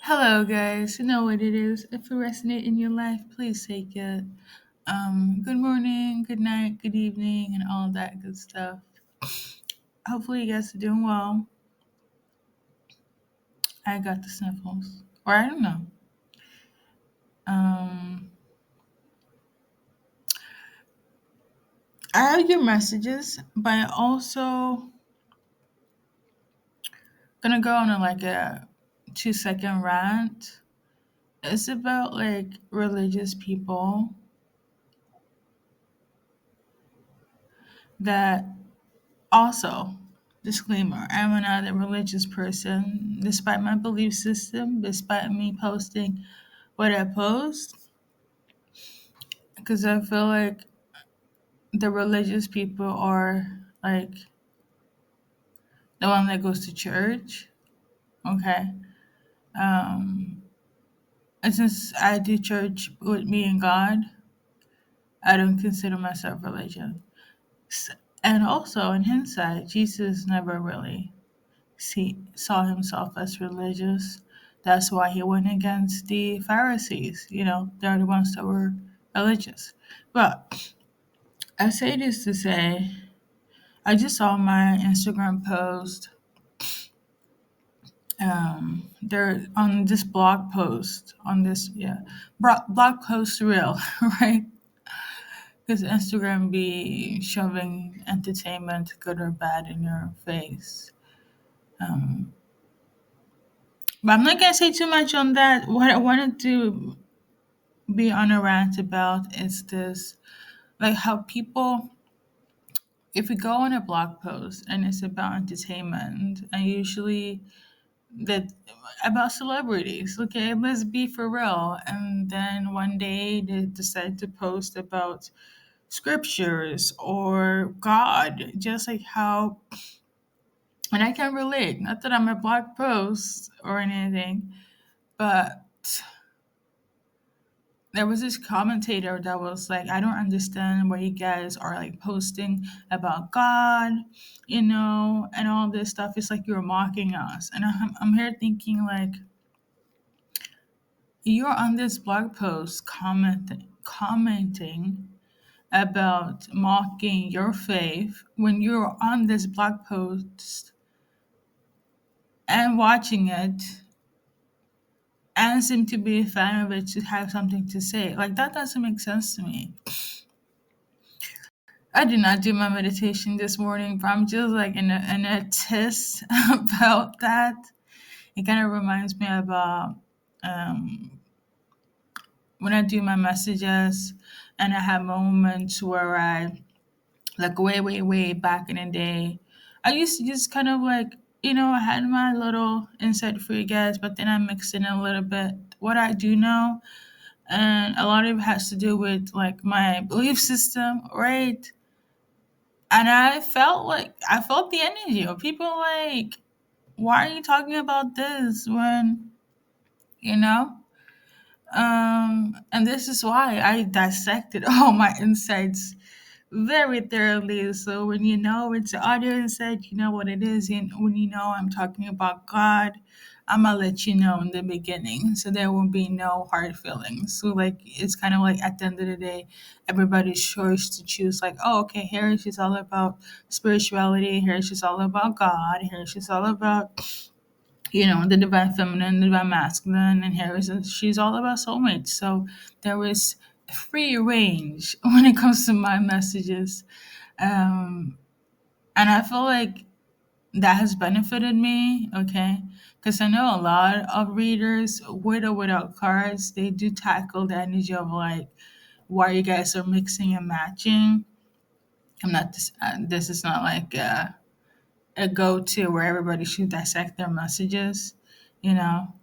Hello, guys. You know what it is. If it resonates in your life, please take it. Good morning, good night, good evening, and all that good stuff. Hopefully, you guys are doing well. I got the sniffles, or I don't know. Um, I have your messages, but I also gonna go on a 2 second rant. It's about religious people that also, disclaimer, I'm not a religious person, despite my belief system, despite me posting what I post, because I feel like the religious people are like the one that goes to church. Okay. Um, and since I do church with me and God, I don't consider myself religious. And also, in hindsight, Jesus never really saw himself as religious. That's why he went against the Pharisees. They're the ones that were religious. But I say this to say, I just saw my Instagram post. They're on this blog post on this blog post reel, right? Because Instagram be shoving entertainment, good or bad, in your face. Um, but I'm not gonna say too much on that. What I wanted to be on a rant about is this, like how people, if we go on a blog post and it's about entertainment, and usually that about celebrities, okay, let's be for real, and then one day they decide to post about scriptures or God, just like how, and I can relate, not that I'm a blog post or anything, but there was this commentator that was like, I don't understand why you guys are like posting about God, and all this stuff. It's like you're mocking us. And I'm here thinking, like, you're on this blog post commenting about mocking your faith when you're on this blog post and watching it and seem to be a fan of it to have something to say. Like, that doesn't make sense to me. I did not do my meditation this morning, but I'm just like in a test about that. It kind of reminds me about um, when I do my messages and I have moments where I, like way, way, way back in the day, I used to just kind of like, I had my little insight for you guys, but then I mixed in a little bit what I do know. And a lot of it has to do with like my belief system, right? And I felt the energy of people like, why are you talking about this when, you know? And this is why I dissected all my insights very thoroughly. So when you know it's an audio insight, you know what it is. And when you know I'm talking about God, I'm gonna let you know in the beginning, so there will be no hard feelings. So like it's kind of like at the end of the day, everybody's choice to choose. Like, oh, okay, here it's just all about spirituality. Here it's just all about God. Here it's just all about the divine feminine, the divine masculine, and here is she's all about soulmates. So there is free range when it comes to my messages, um, and I feel like that has benefited me. Okay, because I know a lot of readers, with or without cards, they do tackle the energy of like why you guys are mixing and matching. I'm not this. This is not like a go-to where everybody should dissect their messages. You know,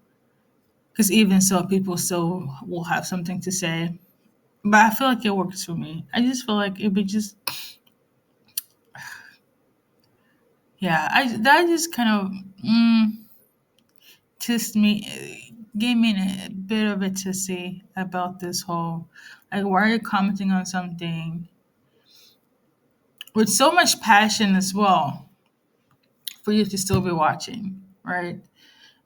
because even so, people still will have something to say. But I feel like it works for me. I just feel like it would just, yeah. I that just kind of tissed me, gave me a bit of a tissy about this whole, like, why are you commenting on something with so much passion as well for you to still be watching, right?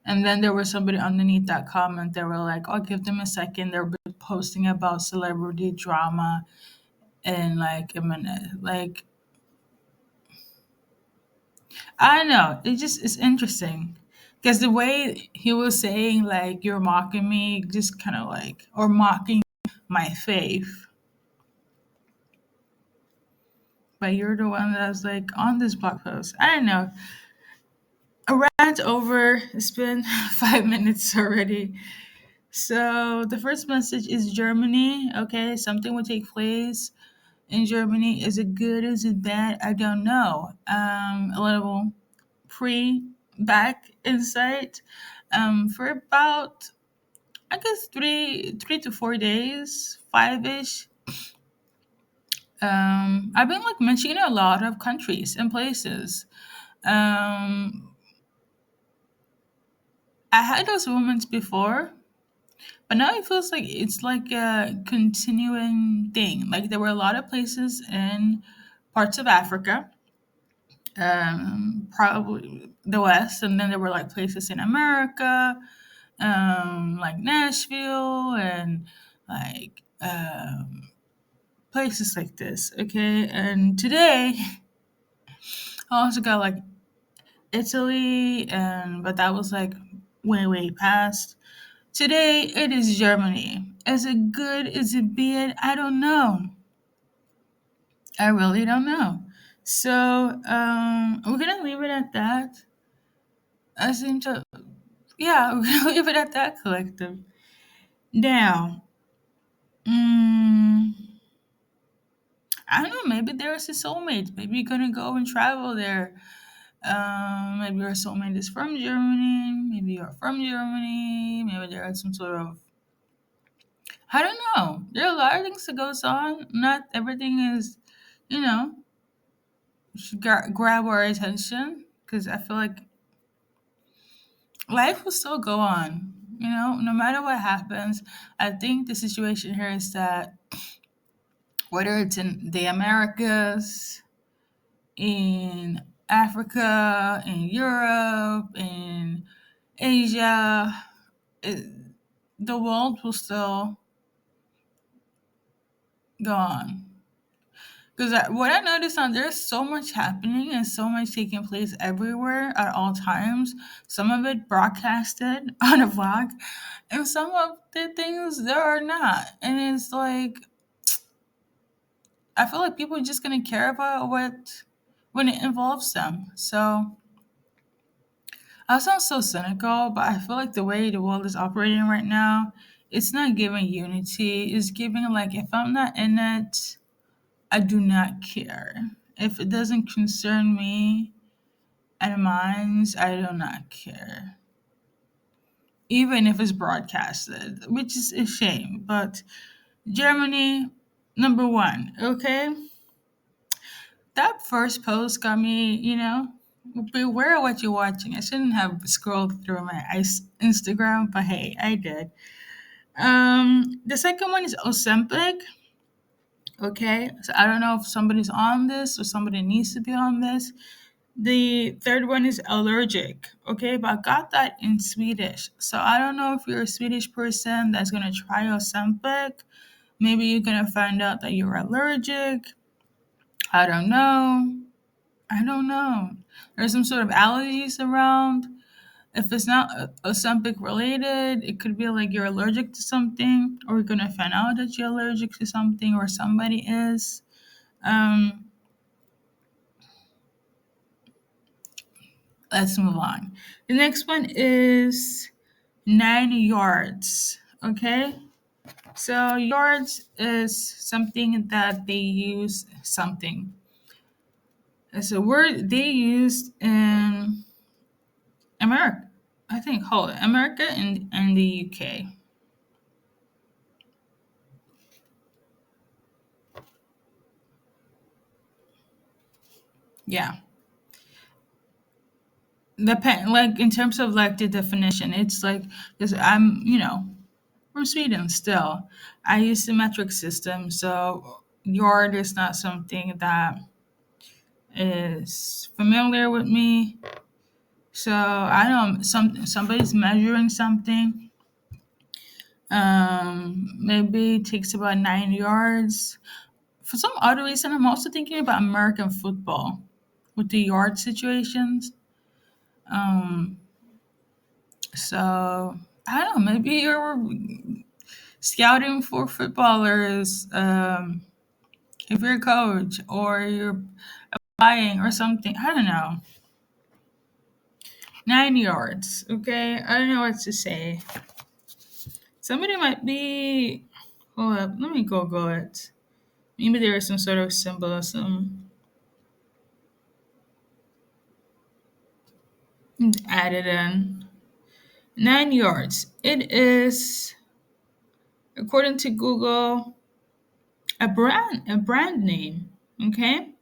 And then there was somebody underneath that comment. They were like, "I'll give them a second." They're posting about celebrity drama in like a minute. Like, I don't know. It just is interesting because the way he was saying, like, "You're mocking me," just kind of like, or mocking my faith, but you're the one that's like on this blog post. I don't know. A rant over. It's been 5 minutes already. So the first message is Germany. Okay, something will take place in Germany. Is it good? Is it bad? I don't know. A little pre back insight. For about, I guess, three to 4 days, 5 ish. I've been like mentioning a lot of countries and places. Um, I had those moments before, but now it feels like it's like a continuing thing. Like there were a lot of places in parts of Africa, probably the West, and then there were like places in America, like Nashville and like places like this. Okay, and today I also got like Italy, and but that was like way past. Today it is Germany. Is it good? Is it bad? I don't know. I really don't know. So we're gonna leave it at that. I seem to, yeah, we're gonna leave it at that, collective. Now, mm, I don't know. Maybe there's a soulmate. Maybe you're gonna go and travel there. Maybe your soulmate is from Germany. Maybe you're from Germany. Maybe there is some sort of, I don't know. There are a lot of things that goes on. Not everything is, you know, should grab our attention because I feel like life will still go on. You know, no matter what happens. I think the situation here is that whether it's in the Americas, in Africa, in Europe, in Asia, it, the world will still go on. Because what I noticed on there's so much happening and so much taking place everywhere at all times. Some of it broadcasted on a vlog, and some of the things there are not. And it's like I feel like people are just gonna care about what when it involves them. So I sound so cynical, but I feel like the way the world is operating right now, it's not giving unity. It's giving like if I'm not in it, I do not care. If it doesn't concern me and mine, I do not care. Even if it's broadcasted, which is a shame. But Germany, number one, okay? That first post got me, beware of what you're watching. I shouldn't have scrolled through my Instagram, but hey, I did. The second one is Ozempic. Okay, so I don't know if somebody's on this or somebody needs to be on this. The third one is allergic. Okay, but I got that in Swedish. So I don't know if you're a Swedish person that's gonna try Ozempic. Maybe you're gonna find out that you're allergic. I don't know. I don't know. There's some sort of allergies around. If it's not Ozempic related, it could be like you're allergic to something, or you're gonna find out that you're allergic to something, or somebody is. Um, let's move on. The next one is 9 yards. Okay, so yards is something that they use something. It's a word they used in America. I think hold it, America and the UK. Yeah. Like in terms of like the definition, it's like because I'm from Sweden still. I use the metric system, so yard is not something that is familiar with me. So I don't know, somebody's measuring something. Maybe it takes about 9 yards. For some odd reason, I'm also thinking about American football with the yard situations. Um, so I don't know. Maybe you're scouting for footballers. If you're a coach or you're buying or something, I don't know. 9 yards. Okay, I don't know what to say. Somebody might be. Hold up. Let me Google it. Maybe there is some sort of symbolism added in. 9 yards. It is, according to Google, a brand name. Okay,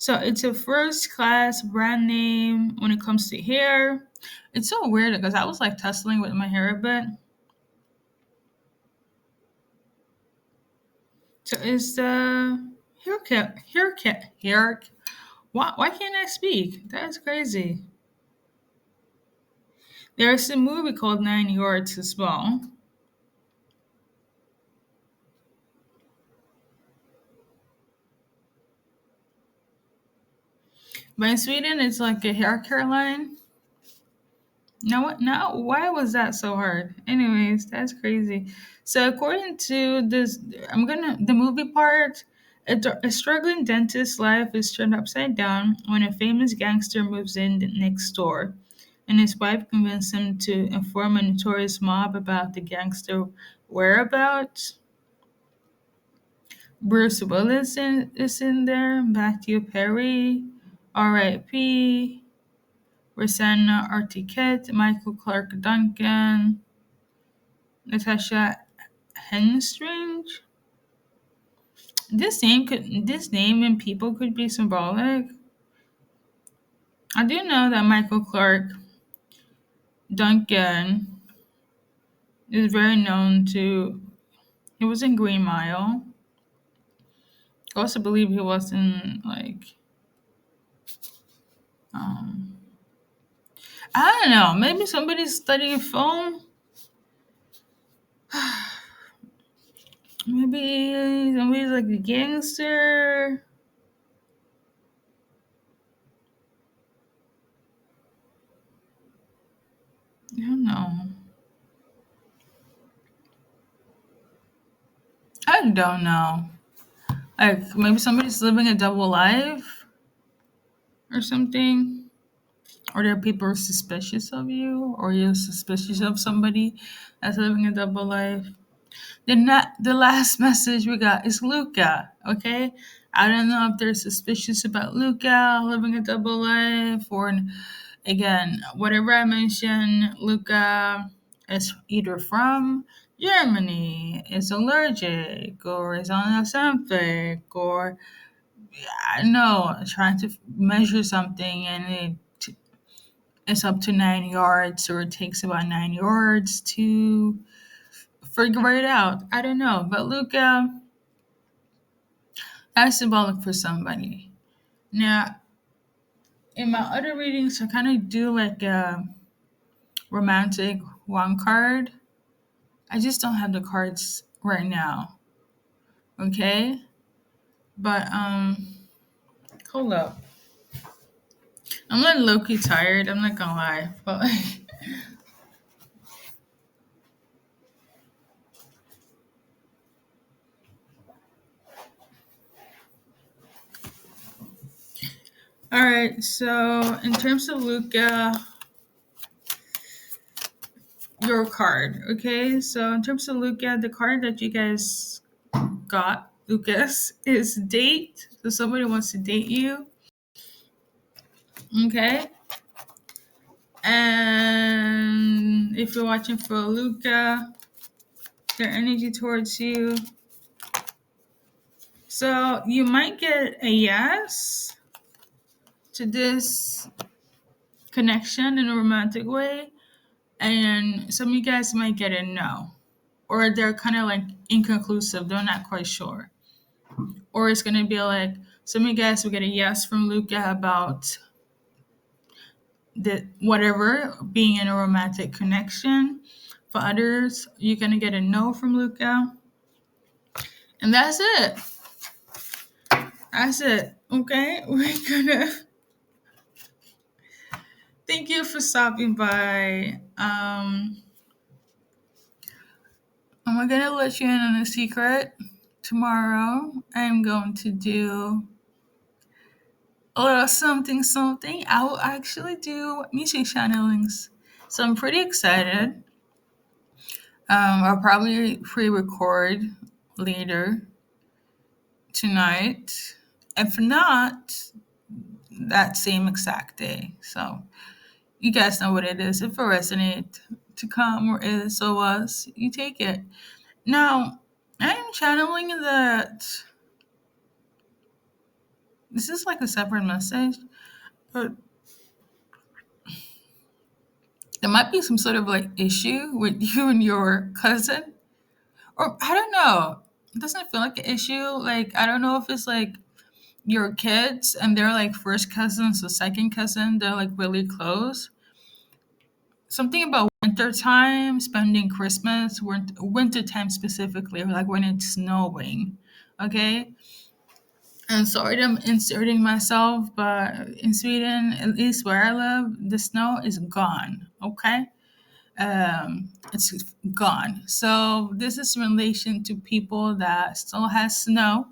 so it's a first class brand name when it comes to hair. It's so weird because I was like tussling with my hair a bit. So it's the haircut. Why can't I speak? That's crazy. There's a movie called 9 Yards as well. But in Sweden, it's like a hair care line. No, what? No, why was that so hard? Anyways, that's crazy. So according to this, the movie part. A struggling dentist's life is turned upside down when a famous gangster moves in next door, and his wife convinces him to inform a notorious mob about the gangster whereabouts. Bruce Willis is in there, Matthew Perry, R.I.P., Rosanna Artiquette, Michael Clark Duncan, Natasha Henstridge. This name and people could be symbolic. I do know that Michael Clark Duncan is very known to. He was in Green Mile. I also believe he was in like um I don't know. Maybe somebody's studying film. Maybe somebody's like a gangster. I don't know. I don't know. Like maybe somebody's living a double life or something. Or there are people suspicious of you, or you're suspicious of somebody that's living a double life. The last message we got is Luca. Okay, I don't know if they're suspicious about Luca living a double life, or again, whatever I mentioned, Luca is either from Germany, is allergic, or is on Ozempic, or I don't know, trying to measure something and it's up to 9 yards, or it takes about 9 yards to figure it out. I don't know, but Luca, that's symbolic for somebody. Now, in my other readings, I kind of do like a romantic one card. I just don't have the cards right now. Okay, but hold up. I'm like low key tired. I'm not gonna lie, but all right. So in terms of Luca, your card. Okay, so in terms of Luca, the card that you guys got, Lucas, is date. So somebody wants to date you. Okay, and if you're watching for Luca, their energy towards you. So you might get a yes to this connection in a romantic way, and some of you guys might get a no, or they're kind of like inconclusive. They're not quite sure, or it's gonna be like some of you guys will get a yes from Luca about that whatever, being in a romantic connection. For others, you're gonna get a no from Luca, and that's it. That's it. Okay, we're gonna thank you for stopping by. I'm gonna let you in on a secret. Tomorrow, I'm going to do a little something something. I will actually do music channelings, so I'm pretty excited. I'll probably pre-record later tonight. If not, that same exact day. So you guys know what it is. If it resonates to come or is so was, you take it. Now, I'm channeling that this is like a separate message, but there might be some sort of like issue with you and your cousin. Or I don't know. It doesn't feel like an issue. Like I don't know if it's like your kids and they're like first cousins or second cousin, they're like really close. Something about winter time, spending Christmas, winter time specifically, like when it's snowing. Okay. And sorry that I'm inserting myself, but in Sweden, at least where I live, the snow is gone. Okay. It's gone. So this is in relation to people that still has snow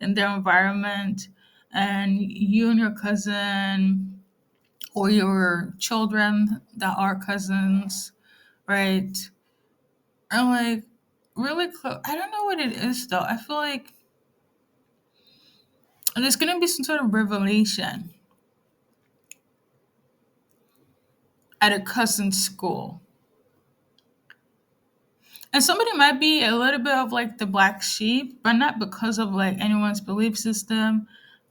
in their environment, and you and your cousin or your children that are cousins, right? Are like really close. I don't know what it is though. I feel like there's gonna be some sort of revelation at a cousin's school. And somebody might be a little bit of like the black sheep, but not because of like anyone's belief system.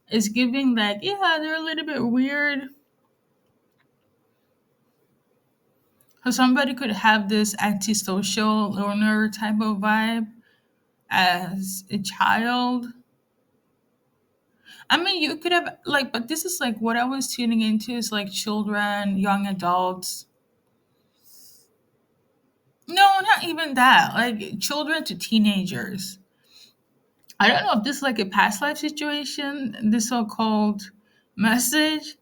It's giving like, yeah, they're a little bit weird. So somebody could have this antisocial loner type of vibe as a child. I mean, you could have like, but this is like what I was tuning into is like children, young adults. No, not even that. Like children to teenagers. I don't know if this is like a past life situation, this so called message,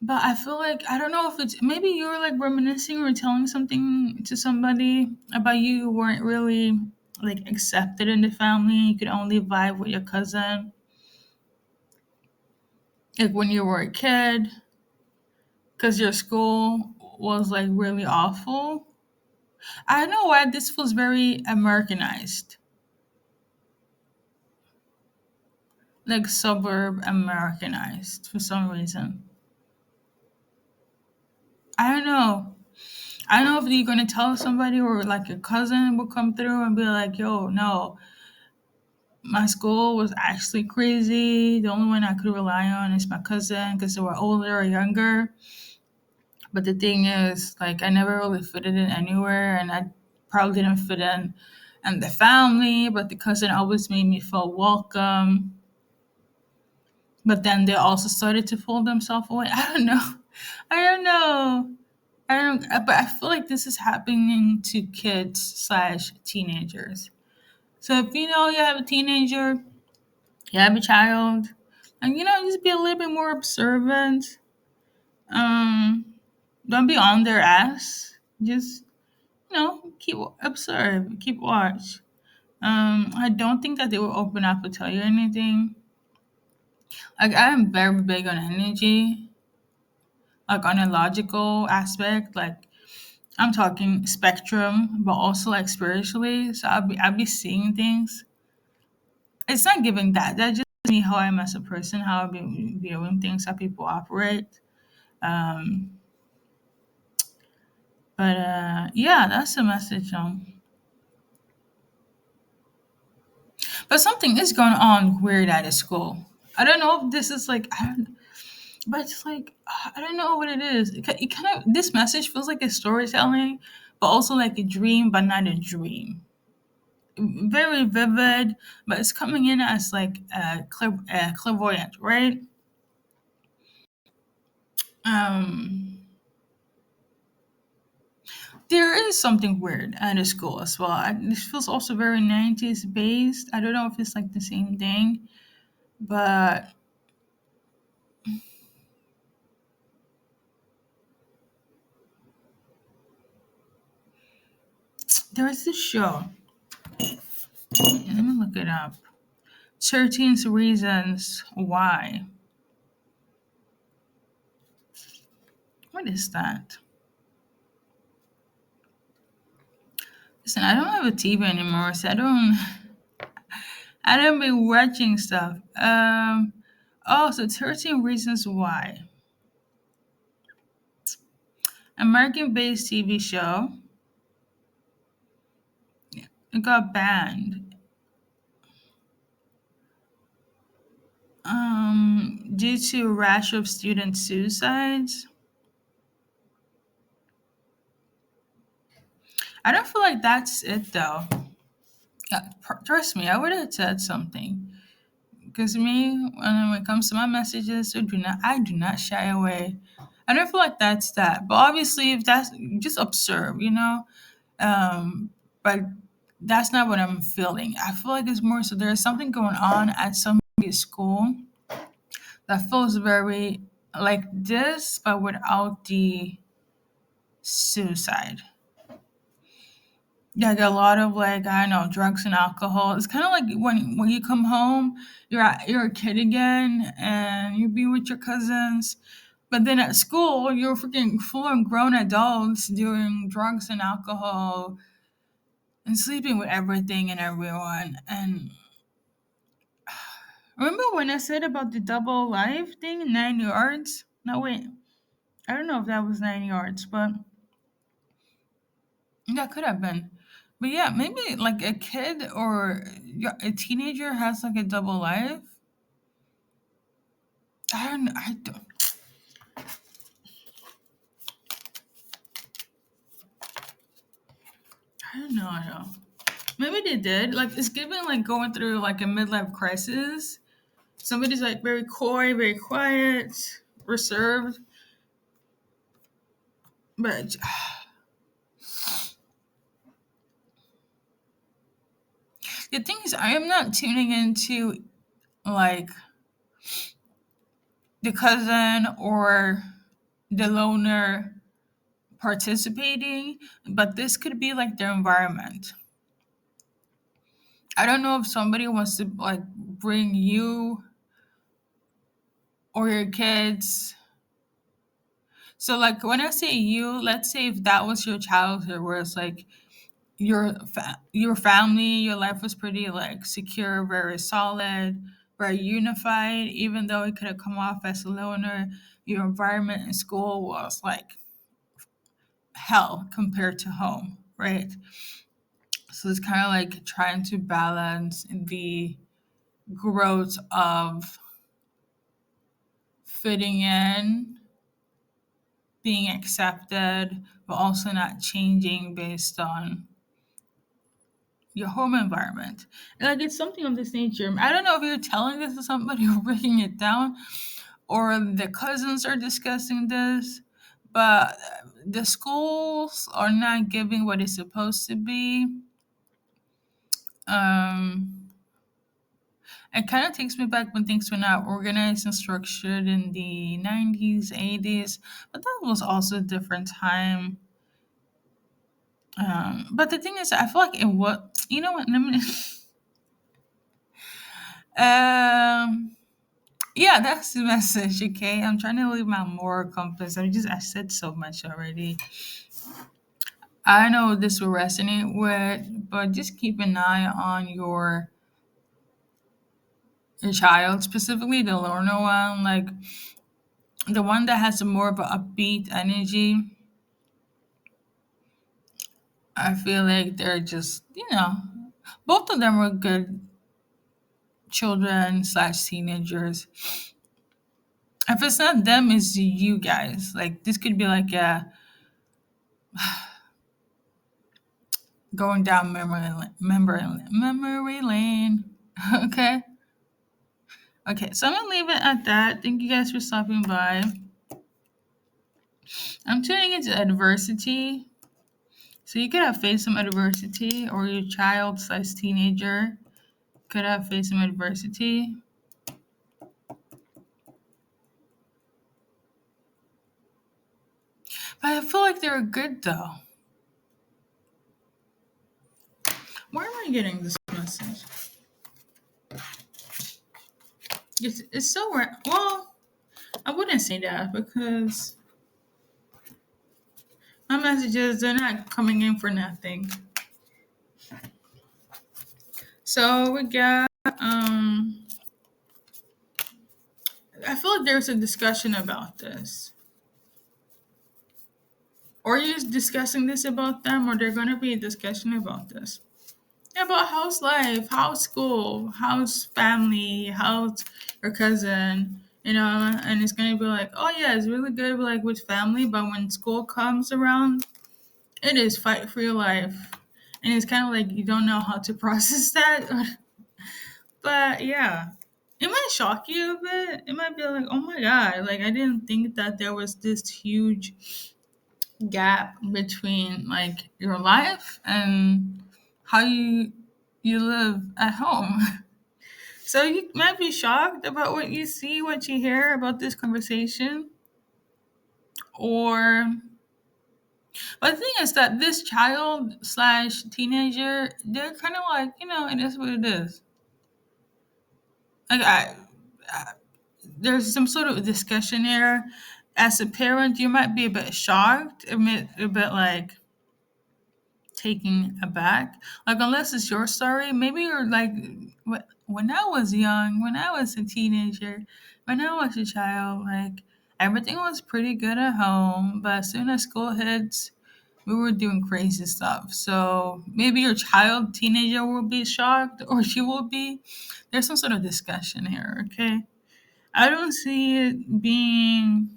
but I feel like I don't know if it's maybe you were like reminiscing or telling something to somebody about you weren't really like accepted in the family. You could only vibe with your cousin. Like when you were a kid, because your school was like really awful. I don't know why this feels very Americanized, like suburb Americanized for some reason. I don't know. I don't know if you're gonna tell somebody or like your cousin will come through and be like, "Yo, no, my school was actually crazy. The only one I could rely on is my cousin because they were older or younger." But the thing is, like, I never really fitted in anywhere, and I probably didn't fit in the family. But the cousin always made me feel welcome. But then they also started to pull themselves away. I don't know. I don't know. I don't. But I feel like this is happening to kids slash teenagers. So if you know you have a teenager, you have a child, and just be a little bit more observant. Um, don't be on their ass. Just keep observe, keep watch. I don't think that they will open up to tell you anything. Like I am very big on energy, like on a logical aspect. Like I'm talking spectrum, but also like spiritually. So I'll be seeing things. It's not giving that. That's just me how I am as a person, how I'll be viewing things, how people operate. Um, but yeah, that's the message. But something is going on weird at a school. I don't know if this is like I don't, but it's like I don't know what it is. It kind of this message feels like a storytelling, but also like a dream, but not a dream. Very vivid, but it's coming in as like clairvoyant, right? Um, there is something weird at a school as well. This feels also very 90s based. I don't know if it's like the same thing, but there was this show. Let me look it up. 13 Reasons Why. What is that? Listen, I don't have a TV anymore, so I don't be watching stuff. Oh, so 13 Reasons Why. American-based TV show. It got banned. Due to a rash of student suicides. I don't feel like that's it though. Trust me, I would have said something. Because me, when it comes to my messages, I do not shy away. I don't feel like that's that. But obviously, if that's just observe, but that's not what I'm feeling. I feel like it's more so there's something going on at somebody's school that feels very like this, but without the suicide. Yeah, like a lot of like I don't know drugs and alcohol. It's kind of like when you come home, you're a kid again, and you be with your cousins, but then at school you're freaking full on grown adults doing drugs and alcohol and sleeping with everything and everyone. And remember when I said about the double life thing, 9 yards? No wait, I don't know if that was 9 yards, but that could have been. But yeah, maybe like a kid or a teenager has like a double life. I don't know. I don't know. Maybe they did. Like it's given like going through like a midlife crisis. Somebody's like very coy, very quiet, reserved. But the thing is, I am not tuning into like the cousin or the loner participating, but this could be like their environment. I don't know if somebody wants to like bring you or your kids. So like when I say you, let's say if that was your childhood, where it's like your family, your life was pretty like secure, very solid, very unified. Even though it could have come off as a loner, your environment in school was like hell compared to home, right? So it's kind of like trying to balance the growth of fitting in, being accepted, but also not changing based on your home environment. And like it's something of this nature. I don't know if you're telling this to somebody or breaking it down, or the cousins are discussing this, but the schools are not giving what it's supposed to be. Um, it kind of takes me back when things were not organized and structured in the 90s, 80s, but that was also a different time. But the thing is, I feel like it what you know what? Let me, um, yeah, that's the message. Okay, I'm trying to leave my moral compass. I said so much already. I know this will resonate with, but just keep an eye on your child, specifically the learner one, like the one that has a more of a upbeat energy. I feel like they're just, both of them were good children slash teenagers. If it's not them, it's you guys. Like this could be like a going down memory lane. Okay. Okay. So I'm gonna leave it at that. Thank you guys for stopping by. I'm turning into adversity. So you could have faced some adversity, or your child slash teenager could have faced some adversity. But I feel like they're good though. Why am I getting this message? It's so rare. Well, I wouldn't say that because my messages, they're not coming in for nothing. So we got I feel like there's a discussion about this. Or you're discussing this about them, or they're gonna be a discussion about this. About how's life, how's school, how's family, how's your cousin, and it's gonna be like, oh yeah, it's really good like with family, but when school comes around, it is fight for your life. And it's kind of like you don't know how to process that. But yeah, it might shock you a bit. It might be like, oh my god, like I didn't think that there was this huge gap between like your life and how you live at home. So you might be shocked about what you see, what you hear about this conversation. Or but the thing is that this child slash teenager, they're kind of like, it is what it is. Like there's some sort of discussion here. As a parent, you might be a bit shocked, a bit like taken aback. Like, unless it's your story, maybe you're like, when I was young, when I was a teenager, when I was a child, like, everything was pretty good at home, but as soon as school hits, we were doing crazy stuff. So maybe your child, teenager will be shocked, or she will be. There's some sort of discussion here, okay? I don't see it being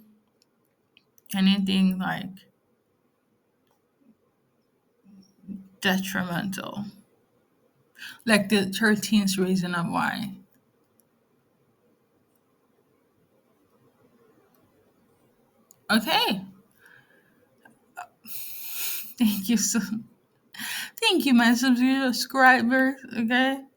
anything like detrimental. Like the 13th reason of why. Okay. Thank you so thank you, my subscribers. Okay.